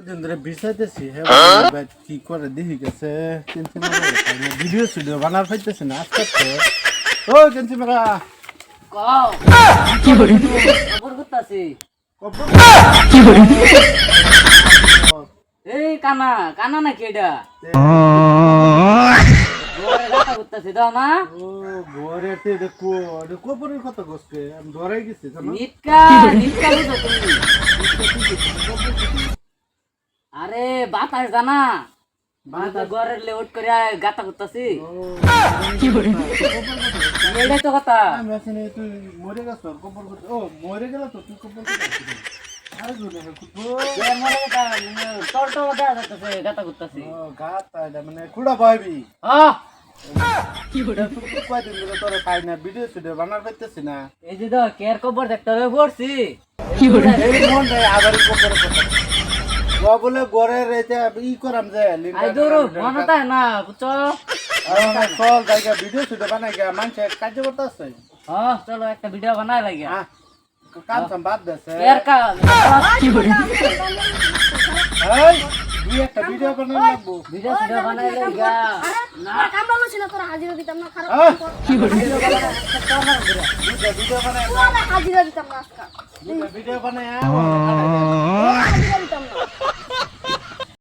দিন ধরে বিষাইতেছি হ্যাঁ ভাই কি করে দেখি গেছে কেনসি মারা ভিডিও স্টুডিও বানার পাইতেছে না আজকে ও কেনসি মারা কও কি করে খবর করতাছি কপর কি করে এই কানা কানা নাকি এটা ঘরে কথা করতাছি দাও না ও ঘরে তে দেখো কপরের কথা কইছে আমি ধরে গেছি জানো নিটকা নিটকা বুঝো তুমি আরে বাতাস জানা বাতাস ঘরের লেউট করে গাতা করতাছি কি করে এটাই তো কথা আমি আসলে তুই মরে গেছ কপর ও মরে গেল তো তুই কপর আরে জোরে কুতো এ মনে কথা তোর তো দেখা যাচ্ছে গাতা করতাছি ও গাত তাইলে মানে কুড়া পাইবি আহ কি করে তুই কই দিন ধরে তোরে পাই না ভিডিও স্টুডিও বানার পাইতেছি না এই যে তো কেয়ার কবর দেখতে হবে পড়ছি কি করে এই মন রে আবার কপর কথা ও বলে ঘরের এই যে ই করাম যে আই দূর মনে তাই না বুঝছো চল জায়গা ভিডিও স্টুডিও বানাই গিয়া মানুষ কাজ করতেছে হ্যাঁ চলো একটা ভিডিও বানাই লাগে কাম সাম বাদ দেছে কেয়ার কা কি করে এই দুই একটা ভিডিও বানাই লাগবো ভিডিও বানাই লাগে না কামড়া লছিল তোরা হাজিরা দিতাম না খারাপ কি করে ভিডিও বানাই তোরা হাজিরা দিতাম না আজকে ভিডিও বানাই হাজিরা দিতাম না